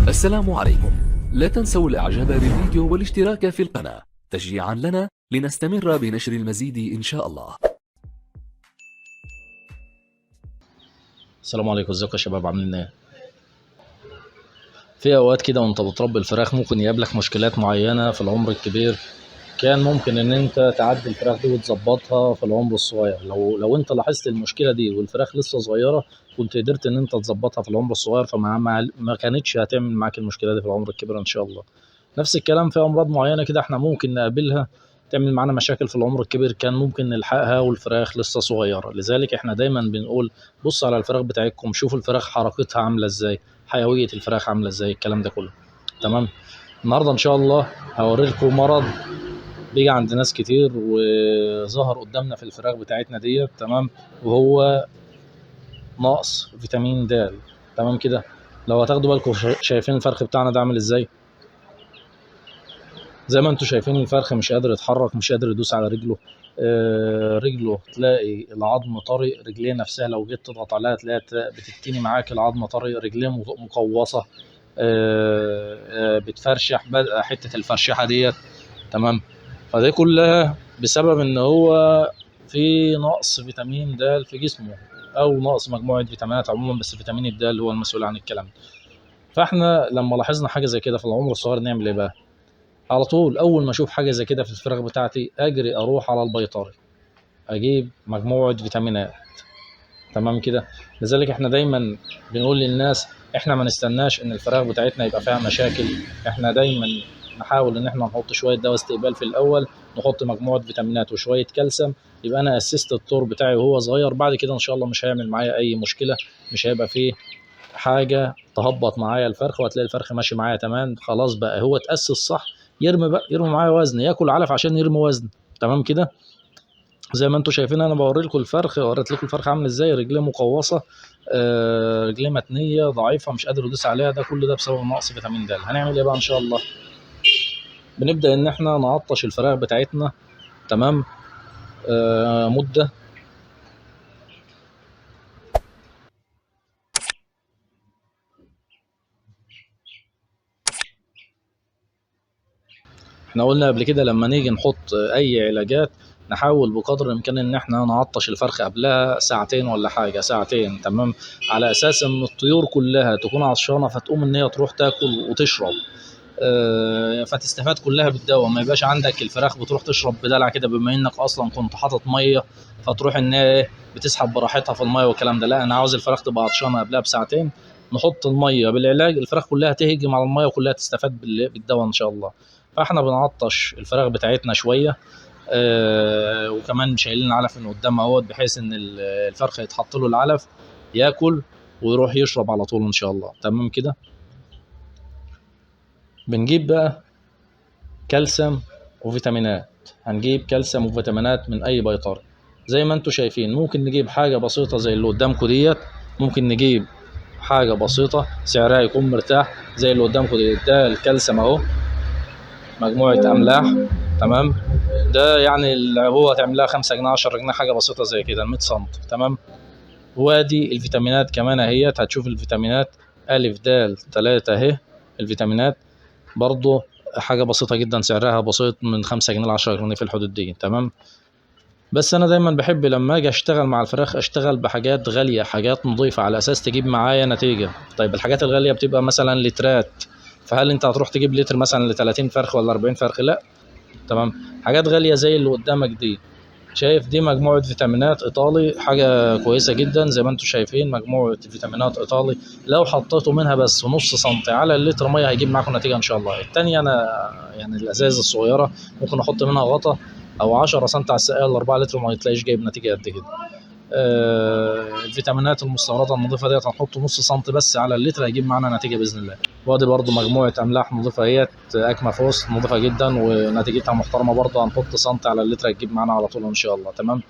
السلام عليكم. لا تنسوا الاعجاب بالفيديو والاشتراك في القناة تشجيعا لنا لنستمر بنشر المزيد ان شاء الله. السلام عليكم، ازيكم يا شباب؟ عاملين ايه؟ في اوقات كده وانت بتربي الفراخ ممكن يقابلك مشكلات معينه في العمر الكبير. كان ممكن ان انت تعدي الفراخ دي وتظبطها في العمر الصغير. لو انت لاحظت المشكله دي والفراخ لسه صغيره، كنت قدرت ان انت تظبطها في العمر الصغير، فما كانتش هتعمل معاك المشكله دي في العمر الكبير ان شاء الله. نفس الكلام في امراض معينه كده احنا ممكن نقابلها تعمل معانا مشاكل في العمر الكبير، كان ممكن نلحقها والفراخ لسه صغيره. لذلك احنا دايما بنقول بص على الفراخ بتاعتكم، شوفوا الفراخ حركتها عامله ازاي، حيويه الفراخ عامله ازاي، الكلام ده كله. تمام. النهارده ان شاء الله هوريلكم مرض بيجي عند ناس كتير وظهر قدامنا في الفراخ بتاعتنا ديت. تمام. وهو نقص فيتامين د. تمام كده. لو هتاخدوا بالكم شايفين الفرخ بتاعنا ده عامل ازاي؟ زي ما انتم شايفين الفرخ مش قادر يتحرك، مش قادر يدوس على رجله. رجله تلاقي العظم طري، رجليه نفسها لو جيت تضغط عليها تلاقيها بتتني معاك، العظم طري، رجليه مقوصه. بتفرشح حته الفرشحه ديت. تمام. فدي كلها بسبب ان هو في نقص فيتامين د في جسمه، او نقص مجموعه فيتامينات عموما، بس فيتامين الد هو المسؤول عن الكلام ده. فاحنا لما لاحظنا حاجه زي كده في العمر الصغير نعمل ايه بقى؟ على طول اول ما اشوف حاجه زي كده في الفراخ بتاعتي اجري اروح على البيطري اجيب مجموعه فيتامينات. تمام كده. لذلك احنا دايما بنقول للناس احنا ما نستناش ان الفراخ بتاعتنا يبقى فيها مشاكل، احنا دايما نحاول ان احنا نحط شويه دواء استقبال في الاول، نحط مجموعه فيتامينات وشويه كالسيوم، يبقى انا اسست الطور بتاعي وهو صغير. بعد كده ان شاء الله مش هيعمل معايا اي مشكله، مش هيبقى فيه حاجه تهبط معايا الفرخ، وهتلاقي الفرخ ماشي معايا تمام. خلاص بقى هو اتاسس صح، يرمي بقى، يرمي معايا وزن، ياكل علف عشان يرمي وزن. تمام كده. زي ما انتم شايفين انا بوري لكم الفرخ، وريت لكم الفرخ عامل ازاي، رجليه مقوصه، رجليه متنيه ضعيفه، مش قادر يدوس عليها. ده كل ده بسبب نقص فيتامين د. هنعمل ايه بقى ان شاء الله؟ بنبدا ان احنا نعطش الفراخ بتاعتنا. تمام. مده. احنا قلنا قبل كده لما نيجي نحط اي علاجات نحاول بقدر الامكان ان احنا نعطش الفرخ قبلها ساعتين ولا حاجه، ساعتين. تمام. على اساس ان الطيور كلها تكون عطشانه فتقوم ان هي تروح تاكل وتشرب، فتستفاد كلها بالدواء. ما يبقاش عندك الفراخ بتروح تشرب بدلع كده بما انك اصلا كنت حاطط ميه، فتروح ان هي بتسحب براحتها في الميه والكلام ده. لا، انا عاوز الفراخ تبقى عطشانه قبلها بساعتين، نحط الميه بالعلاج، الفراخ كلها تهجم على الميه وكلها تستفاد بالدواء ان شاء الله. فاحنا بنعطش الفراخ بتاعتنا شويه، وكمان شايلين العلف من قدام اهوت، بحيث ان الفرخ يتحط له العلف ياكل ويروح يشرب على طول ان شاء الله. تمام كده. بنجيب بقى كالسيوم وفيتامينات، هنجيب كالسيوم وفيتامينات من اي بيطري. زي ما انتم شايفين ممكن نجيب حاجه بسيطه زي اللي قدامكم ديت، ممكن نجيب حاجه بسيطه سعرها يكون مرتاح زي اللي قدامكم ديت. ده الكالسيوم اهو، مجموعه املاح. تمام. ده يعني العبوه هتعمل لها 5 جنيه 10 جنيه، حاجه بسيطه زي كده 100 سم. تمام. وادي الفيتامينات كمان اهيت، هتشوف الفيتامينات الف د 3 اهي الفيتامينات برضو، حاجة بسيطة جدا سعرها بسيط من 5 جنيه ل10 جنيه في الحدود دي. تمام. بس أنا دايما بحب لما أجي أشتغل مع الفراخ أشتغل بحاجات غالية، حاجات نظيفة، على أساس تجيب معايا نتيجة. طيب الحاجات الغالية بتبقى مثلا لترات، فهل أنت هتروح تجيب لتر مثلا ل30 فرخ ولا 40 فرخ؟ لا. تمام. حاجات غالية زي اللي قدامك دي، شايف دي مجموعة فيتامينات إيطالي، حاجة كويسة جدا. زي ما انتم شايفين مجموعة فيتامينات إيطالي، لو حطيتوا منها بس نص سنتي على اللتر مية هيجيب معاكم نتيجة إن شاء الله. التانية أنا يعني الأزايز الصغيرة ممكن أحط منها غطا أو 10 سنتي على السقاية ال4 لتر ما يتلاقيش جايب نتيجة قد كده. الفيتامينات المستوردة النظيفة ديت هنحط نص سنتي بس على اللتر هيجيب معانا نتيجة بإذن الله. وادي برضو مجموعة أملاح نظيفة اهيت، أكما فوس نظيفة جدا ونتيجتها محترمة برضو، هنحط سنتي على اللتر هتجيب معانا على طول إن شاء الله. تمام.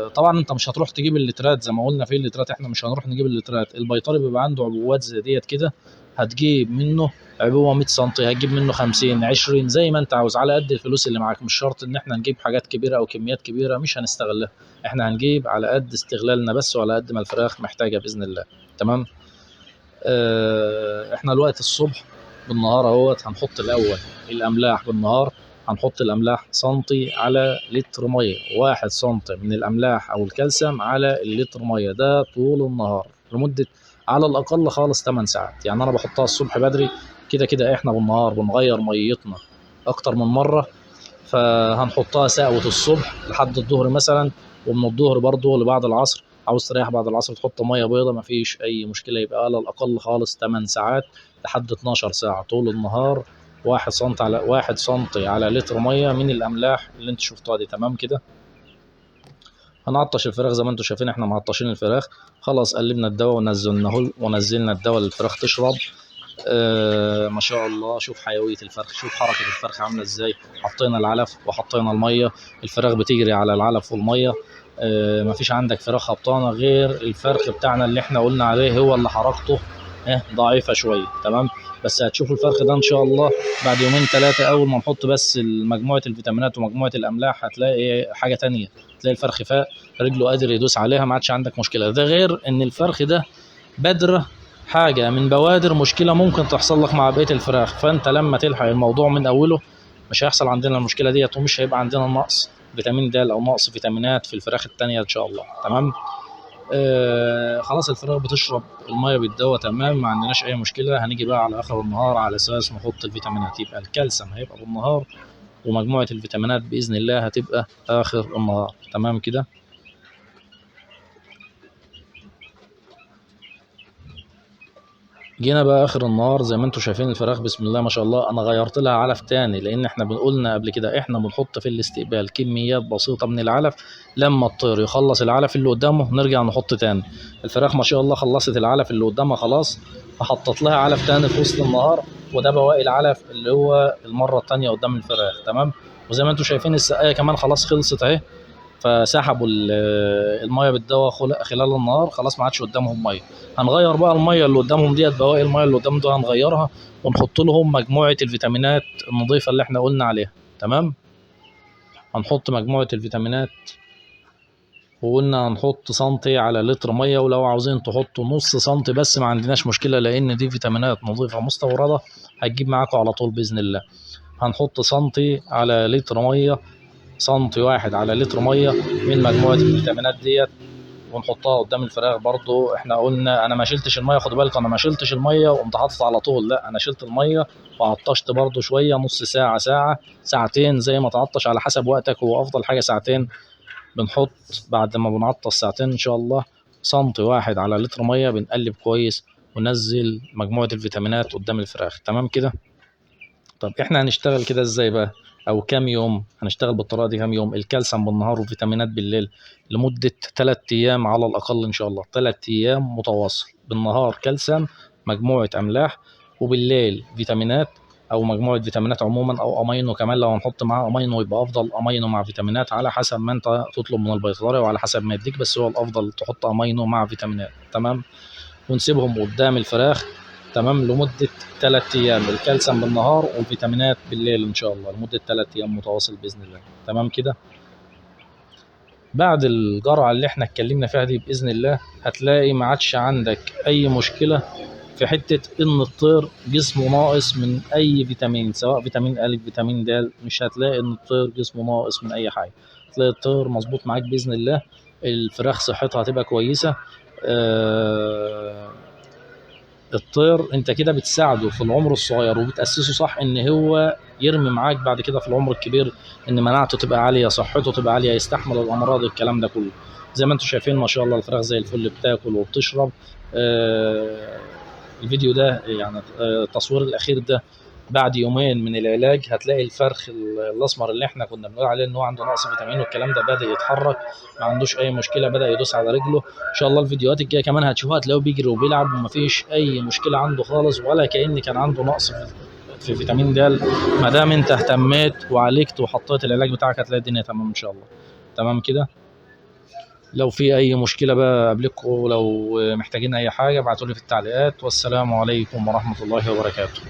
طبعا انت مش هتروح تجيب اللترات زي ما قلنا، في اللترات احنا مش هنروح نجيب اللترات. البيطري بيبقى عنده عبوات زي ديت كده، هتجيب منه عبوه 100 سم، هتجيب منه 50 20 زي ما انت عاوز على قد الفلوس اللي معاك. مش شرط ان احنا نجيب حاجات كبيره او كميات كبيره مش هنستغلها، احنا هنجيب على قد استغلالنا بس وعلى قد ما الفراخ محتاجه باذن الله. تمام. احنا الوقت الصبح بالنهار اهوت هنحط الاول الاملاح بالنهار. هنحط الاملاح سنتي على لتر ميه، 1 سنتي من الاملاح او الكالسيوم على اللتر ميه، ده طول النهار لمده على الاقل خالص 8 ساعات. يعني انا بحطها الصبح بدري، كده كده احنا بالنهار بنغير ميتنا اكتر من مره، فهنحطها ساعة الصبح لحد الظهر مثلا، ومن الظهر برضه لبعد العصر. عاوز تريح بعد العصر تحط ميه بيضة، مفيش اي مشكله، يبقى على الاقل خالص 8 ساعات لحد 12 ساعه طول النهار. 1 سنتي على لتر ميه من الاملاح اللي انت شفتوها دي. تمام كده. هنعطش الفراخ زي ما انتم شايفين، احنا معطشين الفراخ. خلاص قلبنا الدواء ونزلنا الدواء للفراخ تشرب. ما شاء الله، شوف حيوية الفرخ، شوف حركة الفرخ عاملة ازاي. حطينا العلف وحطينا المية، الفراخ بتجري على العلف والمية. مفيش عندك فراخ هبطانة غير الفرخ بتاعنا اللي احنا قلنا عليه هو اللي حركته ضعيفة شوية. تمام. بس هتشوفوا الفرخ ده ان شاء الله بعد يومين ثلاثة، اول ما نحط بس مجموعة الفيتامينات ومجموعة الاملاح هتلاقي حاجة تانية. تلاقي الفرخ فاق، رجله قادر يدوس عليها، ما عادش عندك مشكلة. ده غير ان الفرخ ده بذرة، حاجة من بوادر مشكلة ممكن تحصل لك مع بقية الفراخ، فانت لما تلحق الموضوع من اوله مش هيحصل عندنا المشكلة ديت، ومش هيبقى عندنا نقص فيتامين د او نقص فيتامينات في الفراخ التانية ان شاء الله. تمام. خلاص الفراخ بتشرب المية بالدواء، تمام، ما عندناش اي مشكلة. هنيجي بقى على اخر النهار على اساس نحط الفيتامينات، يبقى الكالسيوم هيبقى بالنهار ومجموعة الفيتامينات بإذن الله هتبقى آخر النهار. تمام كده. جينا بقى اخر النهار زي ما انتم شايفين الفراخ بسم الله ما شاء الله، انا غيرت لها علف تاني، لان احنا قلنا قبل كده احنا بنحط في الاستقبال كميات بسيطه من العلف، لما الطير يخلص العلف اللي قدامه نرجع نحط تاني. الفراخ ما شاء الله خلصت العلف اللي قدامها خلاص، فحطت لها علف تاني في وسط النهار، وده بواقي العلف اللي هو المره التانيه قدام الفراخ. تمام. وزي ما انتم شايفين السقايه كمان خلاص خلصت اهي، فسحبوا الميه بالدواء خلال النهار، خلاص ما عادش قدامهم ميه. هنغير بقى الميه اللي قدامهم ديت، بواقي الميه اللي قدام ده هنغيرها ونحط لهم مجموعه الفيتامينات النظيفه اللي احنا قلنا عليها. تمام. هنحط مجموعه الفيتامينات، وقلنا هنحط سنتي على لتر ميه، ولو عاوزين تحطوا نص سنتي بس ما عندناش مشكله، لان دي فيتامينات نظيفه مستورده هتجيب معاكم على طول باذن الله. هنحط سنتي على لتر ميه، سنتي واحد على لتر ميه من مجموعه الفيتامينات ديت، ونحطها قدام الفراخ. برضو احنا قلنا انا ما شلتش الميه، خدوا بالكم انا ما شلتش الميه وقمت حاطط على طول، لا انا شلت الميه وعطشت برضو شويه، نص ساعه، ساعه، ساعتين، زي ما تعطش على حسب وقتك، هو افضل حاجه ساعتين. بنحط بعد ما بنعطش ساعتين ان شاء الله سنتي واحد على لتر ميه، بنقلب كويس وننزل مجموعه الفيتامينات قدام الفراخ. تمام كده. طب احنا هنشتغل كده ازاي بقى، او كام يوم هنشتغل بالطريقه دي؟ كام يوم؟ الكالسيوم بالنهار وفيتامينات بالليل لمده 3 ايام على الاقل ان شاء الله، 3 ايام متواصل، بالنهار كالسيوم مجموعه املاح، وبالليل فيتامينات او مجموعه فيتامينات عموما، او امينو كمان لو هنحط معاه امينو يبقى افضل، امينو مع فيتامينات على حسب ما انت تطلب من البيطري وعلى حسب ما يديك، بس هو الافضل تحط امينو مع فيتامينات. تمام. ونسيبهم قدام الفراخ تمام لمدة 3 أيام، الكالسيوم بالنهار والفيتامينات بالليل إن شاء الله لمدة 3 أيام متواصل بإذن الله. تمام كده. بعد الجرعة اللي احنا اتكلمنا فيها دي بإذن الله هتلاقي ما عادش عندك أي مشكلة في حتة إن الطير جسمه ناقص من أي فيتامين، سواء فيتامين أ فيتامين د، مش هتلاقي إن الطير جسمه ناقص من أي حاجة، هتلاقي الطير مظبوط معاك بإذن الله. الفراخ صحتها هتبقى كويسة. الطير انت كده بتساعده في العمر الصغير وبتأسسه صح ان هو يرمي معاك بعد كده في العمر الكبير، ان مناعته تبقى عالية، صحته تبقى عالية، يستحمل الامراض، الكلام ده كله. زي ما انتم شايفين ما شاء الله الفراخ زي الفل بتاكل وبتشرب. الفيديو ده يعني التصوير الاخير ده بعد يومين من العلاج، هتلاقي الفرخ الاسمر اللي احنا كنا بنقول عليه ان هو عنده نقص فيتامين والكلام ده بدأ يتحرك، ما عندوش اي مشكله، بدأ يدوس على رجله. ان شاء الله الفيديوهات الجايه كمان هتشوفوها هتلاقوه بيجري وبيلعب ومفيش اي مشكله عنده خالص، ولا كأن كان عنده نقص في فيتامين د. ما دام انت اهتميت وعالجت وحطيت العلاج بتاعك هتلاقي الدنيا تمام ان شاء الله. تمام كده. لو في اي مشكله بقى قبلكم، لو محتاجين اي حاجه ابعتوا لي في التعليقات، والسلام عليكم ورحمه الله وبركاته.